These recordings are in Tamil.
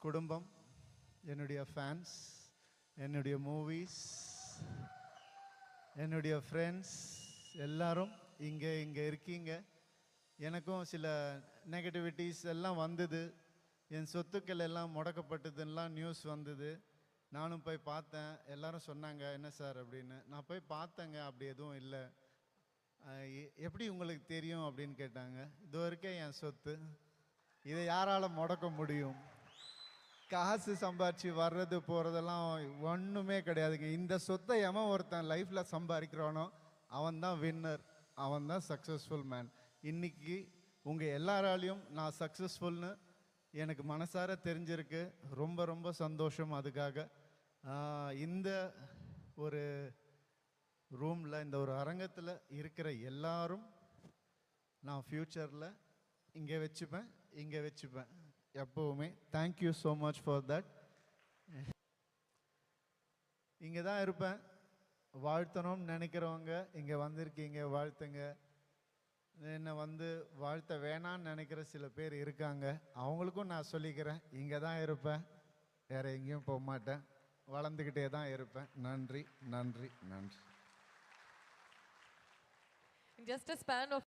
குடும்பம், என்னுடைய ஃபேன்ஸ், என்னுடைய மூவிஸ், என்னுடைய ஃப்ரெண்ட்ஸ் எல்லாரும் இங்கே இருக்கீங்க. எனக்கும் சில நெகட்டிவிட்டிஸ் எல்லாம் வந்தது. என் சொத்துக்கள் எல்லாம் முடக்கப்பட்டதுன்னெலாம் நியூஸ் வந்தது. நானும் போய் பார்த்தேன். எல்லாரும் சொன்னாங்க என்ன சார் அப்படின்னு. நான் போய் பார்த்தேங்க, அப்படி எதுவும் இல்லை. எப்படி உங்களுக்கு தெரியும் அப்படின்னு கேட்டாங்க. இது வரைக்கும் என் சொத்து, இதை யாரால் முடக்க முடியும்? காசு சம்பாரிச்சு வர்றது போகிறதெல்லாம் ஒன்றுமே கிடையாதுங்க. இந்த சொத்தை எவன் ஒருத்தன் லைஃப்பில் சம்பாதிக்கிறானோ அவன் தான் வின்னர், அவன் தான் சக்ஸஸ்ஃபுல் மேன். இன்னைக்கு உங்கள் எல்லாராலையும் நான் சக்ஸஸ்ஃபுல்னு எனக்கு மனசார தெரிஞ்சிருக்கு. ரொம்ப ரொம்ப சந்தோஷம். அதுக்காக இந்த ஒரு ரூமில், இந்த ஒரு அரங்கத்தில் இருக்கிற எல்லாரும் நான் ஃப்யூச்சரில் இங்கே வச்சுப்பேன் எப்போவுமே. Thank you so much for that. இங்கே தான் இருப்பேன். வாழ்த்தணும்னு நினைக்கிறவங்க இங்கே வந்திருக்கீங்க, வாழ்த்துங்க. என்னை வாழ்த்த வேணான்னு நினைக்கிற சில பேர் இருக்காங்க. அவங்களுக்கும் நான் சொல்லிக்கிறேன், இங்கே தான் இருப்பேன், வேறு எங்கேயும் போக மாட்டேன், வளர்ந்துக்கிட்டே தான் இருப்பேன். நன்றி நன்றி நன்றி. Just a span of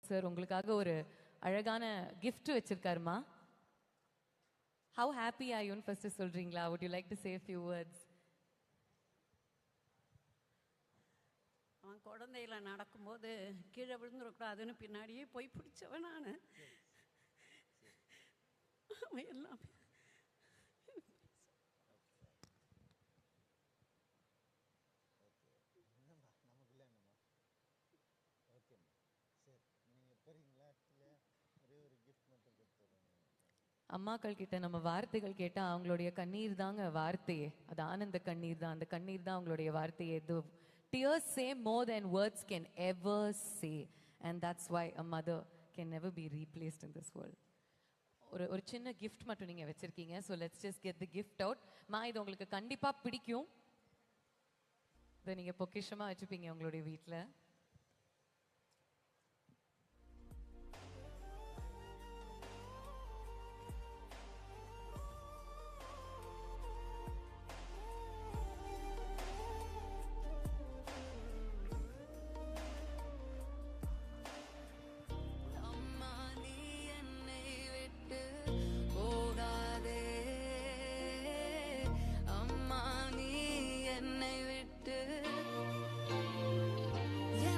sir உங்களுக்காக ஒரு அழகான gift வச்சிருக்காருமா. How happy are you first சொல்றீங்களா? Would you like to say a few words? அவன் குழந்தையில நடக்கும்போது கீழே விழுந்துடக்கூடாதுன்னு பின்னாடியே போய் பிடிச்சவன் நான். அவன் எல்லாமே அம்மாக்கள் கிட்ட நம்ம வார்த்தைகள் கேட்டால் அவங்களுடைய கண்ணீர் தாங்க வார்த்தையே. அது ஆனந்த கண்ணீர் தான். அந்த கண்ணீர் தான் அவங்களுடைய வார்த்தையே. Tears say more than words can ever say, and that's why a mother can never be replaced in this world. ஒரு சின்ன gift மட்டும் நீங்க வச்சிருக்கீங்க. So let's just get the gift out. மா, இது உங்களுக்கு கண்டிப்பா பிடிக்கும். இதை நீங்க பொக்கிஷமா வச்சுப்பீங்க உங்களுடைய வீட்டில்.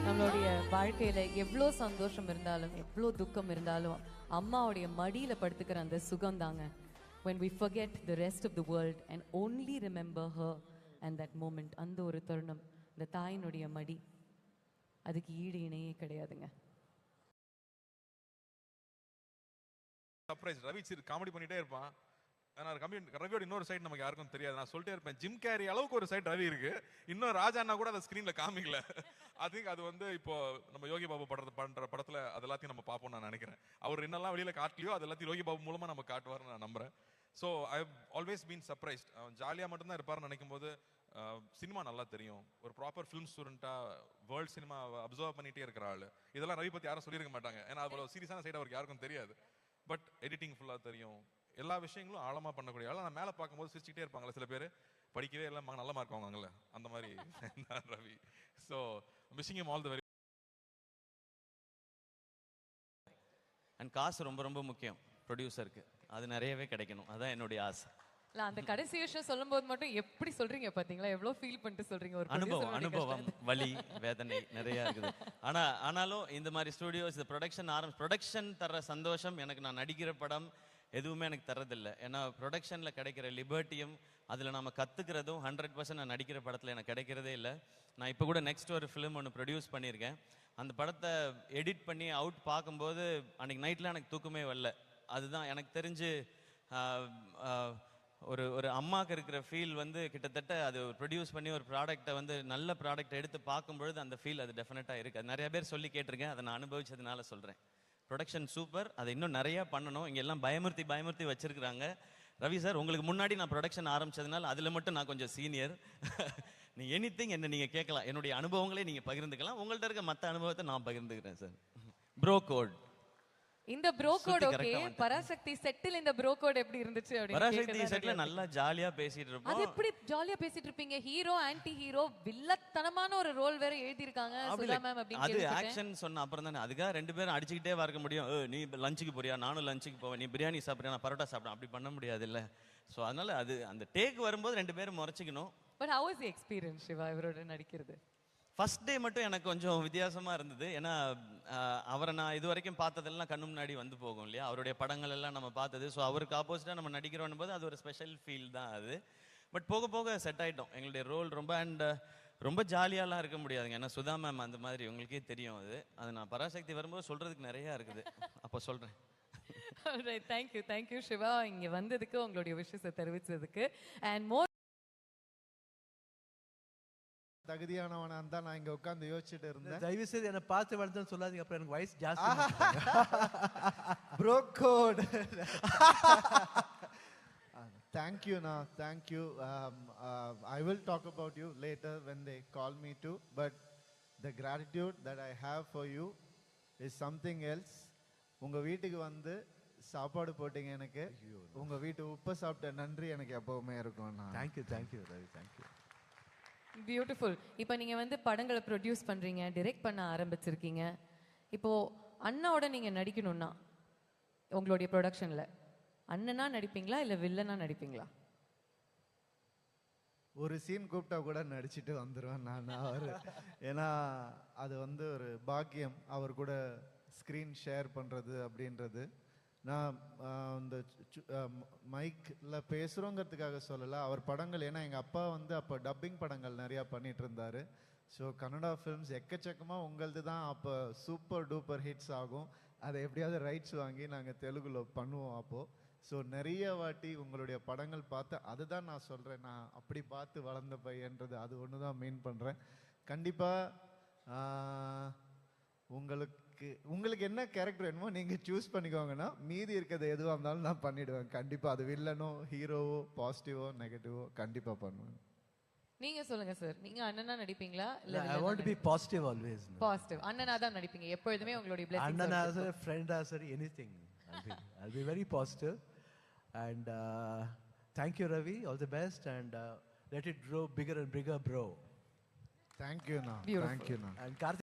நம்மளுடைய வாழ்க்கையில எவ்வளோ சந்தோஷம் இருந்தாலும் எவ்வளோ துக்கம் இருந்தாலும் அம்மாவுடைய மடியில படுத்துக்கிற அந்த சுகம் தாங்க. when we forget the rest of the world and only remember her and that moment, அந்த ஒரு தருணம், இந்த தாயினுடைய மடி, அதுக்கு ஈடு இணையே கிடையாதுங்க. சர்ப்ரைஸ். ரவி காமெடி பண்ணிட்டே இருப்பான். ஆனால் ரவியோட இன்னொரு சைடு நமக்கு யாருக்கும் தெரியாது. நான் சொல்லிட்டே இருப்பேன், ஜிம் கேரி அளவுக்கு ஒரு சைடு ரவி இருக்கு. இன்னும் ராஜாண்ணா கூட அதை ஸ்க்ரீனில் காமிக்கல. அது இப்போ நம்ம யோகி பாபு பண்ற படத்தில் அது எல்லாத்தையும் நம்ம பார்ப்போம் நான் நினைக்கிறேன். அவர் என்னெல்லாம் வெளியில் காட்டலையோ அது எல்லாத்தையும் யோகி பாபு மூலமாக நம்ம காட்டுவார்னு நான் நம்புறேன். So I have always been surprised. ஜாலியாக மட்டும்தான் இருப்பார்னு நினைக்கும் போது சினிமா நல்லா தெரியும். ஒரு ப்ராப்பர் ஃபிலிம் ஸ்டூடெண்ட்டாக வேர்ல்டு சினிமா அப்சர்வ் பண்ணிகிட்டே இருக்கிற ஆள். இதெல்லாம் ரவி பற்றி யாரும் சொல்லியிருக்க மாட்டாங்க. ஏன்னா அவ்வளோ சீரியஸான சைடு அவருக்கு யாருக்கும் தெரியாது. பட் எடிட்டிங் ஃபுல்லாக தெரியும், எல்லா விஷயங்களும் ஆழமாக பண்ணக்கூடிய ஆள். நான் மேலே பார்க்கும்போது சிரிச்சுக்கிட்டே இருப்பாங்களே சில பேர், படிக்கவே எல்லாம் நல்ல மார்க் வாங்குவாங்கல்ல, அந்த மாதிரி Ravi. So wishing him all the very. And காசு ரொம்ப ரொம்ப முக்கியம் ப்ரொடியூசருக்கு. அது நிறையவே கிடைக்கணும், அதான் என்னுடைய ஆசை. இல்ல, அந்த கடைசி விஷயம் சொல்லும்போது மட்டும் எப்படி சொல்றீங்க பாத்தீங்களா? எவ்வளவு ஃபீல் பண்ணிட்டு சொல்றீங்க. ஒரு அனுபவம் வலி வேதனை நிறைய இருக்குது. ஆனாலும் இந்த மாதிரி ஸ்டுடியோஸ், இந்த ப்ரொடக்ஷன் தர்ற சந்தோஷம் எனக்கு நான் நடிக்கிற படம் எதுவுமே எனக்கு தரதில்லை. ஏன்னா ப்ரொடக்ஷனில் கிடைக்கிற லிபர்ட்டியும் அதில் நம்ம கற்றுக்கிறதும் 100% நான் நடிக்கிற படத்தில் எனக்கு கிடைக்கிறதே இல்லை. நான் இப்போ கூட நெக்ஸ்ட் ஒரு ஃபிலிம் ஒன்று ப்ரொடியூஸ் பண்ணியிருக்கேன். அந்த படத்தை எடிட் பண்ணி அவுட் பார்க்கும்போது அன்றைக்கி நைட்டில் எனக்கு தூக்கமே வரல. அதுதான் எனக்கு தெரிஞ்சு ஒரு அம்மாவுக்கு இருக்கிற ஃபீல் கிட்டத்தட்ட அது ப்ரொடியூஸ் பண்ணி ஒரு ப்ராடக்டை நல்ல ப்ராடக்டை எடுத்து பார்க்கும்பொழுது அந்த ஃபீல் அது டெஃபினட்டாக இருக்குது. அது நிறைய பேர் சொல்லி கேட்டிருக்கேன், அதை நான் அனுபவிச்சதுனால சொல்கிறேன். ப்ரொடக்ஷன் சூப்பர், அதை இன்னும் நிறையா பண்ணணும். இங்கே எல்லாம் பயமுறுத்தி வச்சுருக்குறாங்க. ரவி சார், உங்களுக்கு முன்னாடி நான் ப்ரொடக்ஷன் ஆரம்பித்ததுனால அதில் மட்டும் நான் கொஞ்சம் சீனியர். நீங்கள் எனிதிங் என்ன நீங்கள் கேட்கலாம், என்னுடைய அனுபவங்களே நீங்கள் பகிர்ந்துக்கலாம். உங்கள்கிட்ட இருக்க மற்ற அனுபவத்தை நான் பகிர்ந்துக்கிறேன் சார். ப்ரோ கோட் இந்த ப்ரோ கோட் சுத்தி ஓகே, correct ஆ வந்துட்டேன். பராசக்தி செட்டில் இந்த ப்ரோ கோட் எப்படி இருந்துச்சு அப்படின்னு பராசக்தி கேட்கதான் செட்ல நிறைய நல்லா ஜாலியா பேசிட்டு அது இருப்போம். எப்படி ஜாலியா பேசிட்டு இருப்பீங்க? ஹீரோ ஆன்டி ஹீரோ வில்லத்தனமான ஒரு ரோல் வேற எழுதி இருக்காங்க அப்படி சுதா இல்ல. மேம் அப்படின்னு அது கேள்விப்பட்டேன். ஆக்ஷன் சொன்ன அப்புறம் தானே அதுக்காக 2 பேரும் அடிச்சுக்கிட்டே இருக்க முடியும். நீ லஞ்சுக்கு போறியா, நானும் லஞ்சுக்கு போவேன், நீ பிரியாணி சாப்பிட்றியா, நான் பரோட்டா சாப்பிடுறேன், அப்படி பண்ண முடியாது இல்ல. ஸோ அதனால அது அந்த டேக் வரும்போது 2 பேரும் முறைச்சிக்கணும். But how is the experience Siva இவரோட நடிக்கிறது? ஃபர்ஸ்ட் டே மட்டும் எனக்கு கொஞ்சம் வித்தியாசமா இருந்தது. ஏன்னா அவரை நான் இது வரைக்கும் பார்த்ததெல்லாம் கண்ணு முன்னாடி வந்து போகும் இல்லையா, அவருடைய படங்கள் எல்லாம் நம்ம பார்த்தது. ஸோ அவருக்கு ஆப்போசிட்டாக நம்ம நடிக்கிறோம் போது அது ஒரு ஸ்பெஷல் ஃபீல் தான் அது. பட் போக போக செட் ஆயிட்டோம். எங்களுடைய ரோல் ரொம்ப ரொம்ப ஜாலியாலாம் இருக்க முடியாதுங்க. ஏன்னா சுதா மேம் அந்த மாதிரி உங்களுக்கே தெரியும். அது நான் பராசக்தி வரும்போது சொல்றதுக்கு நிறைய இருக்குது. அப்போ சொல்றேன். Alright, thank you சிவா இங்க வந்ததுக்கு, உங்களுடைய விஷயத்தை தெரிவிச்சதுக்கு. அண்ட் மோர் தகுதியானவனா இருந்தா நான் இங்க உட்கார்ந்து யோசிச்சுட்டு இருந்தேன். தயவு செய்து என்ன பார்த்து வளர்த்துன்னு சொல்லாதீங்க, அப்புறம் எனக்கு வயசு ஜாஸ்தி. Bro code. Thank you, na. Thank you. I will talk about you later when they call me to. But the gratitude that I have for you is something else. உங்க வீட்டுக்கு வந்து சாப்பாடு போட்டீங்க எனக்கு. உங்க வீட்டு உப்பு சாப்பிட்ட நன்றி எனக்கு எப்பவுமே இருக்கும். Thank you Ravi, thank you. பியூட்டிஃபுல். இப்போ நீங்க வந்து படங்களை ப்ரொடியூஸ் பண்றீங்க, டைரக்ட் பண்ண ஆரம்பிச்சிருக்கீங்க. இப்போ அண்ணாவோட நீங்க நடிக்கணும்னா உங்களுடைய ப்ரொடக்ஷன்ல அண்ணனா நடிப்பீங்களா இல்ல வில்லனா நடிப்பீங்களா? ஒரு சீன் கூப்பிட்டா கூட நடிச்சுட்டு வந்துடுவேன் நான். அவர் ஏன்னா அது வந்து ஒரு பாக்கியம் அவர் கூட ஸ்க்ரீன் ஷேர் பண்ணுறது அப்படின்றது. நான் இந்த மைக்கில் பேசுகிறோங்கிறதுக்காக சொல்லலை, அவர் படங்கள். ஏன்னா எங்கள் அப்பா வந்து அப்போ டப்பிங் படங்கள் நிறையா பண்ணிட்டு இருந்தார். ஸோ கன்னடா ஃபிலிம்ஸ் எக்கச்சக்கமாக உங்களது தான் அப்போ சூப்பர் டூப்பர் ஹிட்ஸ் ஆகும். அதை எப்படியாவது ரைட்ஸ் வாங்கி நாங்கள் தெலுங்குல பண்ணுவோம் அப்போது. ஸோ நிறைய வாட்டி உங்களுடைய படங்கள் பார்த்து அதுதான் நான் சொல்கிறேன், நான் அப்படி பார்த்து வளர்ந்த பையன்றது அது ஒன்று தான் மீன் பண்ணுறேன். கண்டிப்பாக உங்களுக்கு என்ன கேரக்டர் வேணுமோ நீங்கள் சூஸ் பண்ணிக்கோங்கன்னா மீதி இருக்கிறது எதுவாக இருந்தாலும் நான் பண்ணிவிடுவேன். கண்டிப்பாக அது வில்லனோ ஹீரோவோ பாசிட்டிவோ நெகட்டிவோ கண்டிப்பாக பண்ணுவேன். நீங்க சொல்லுங்க சார், நீங்க அண்ணனா நடிப்பீங்களா இல்ல I want to be positive always. Positive அண்ணனா தான் நடிப்பீங்க எப்பொழுதுமே? உங்களுடைய Annan blessings as a friend, as a anything. I'll be very positive. And thank you Ravi, all the best, and let it grow bigger and bigger, bro. Thank you, na. Beautiful. Thank you, na. And Karthik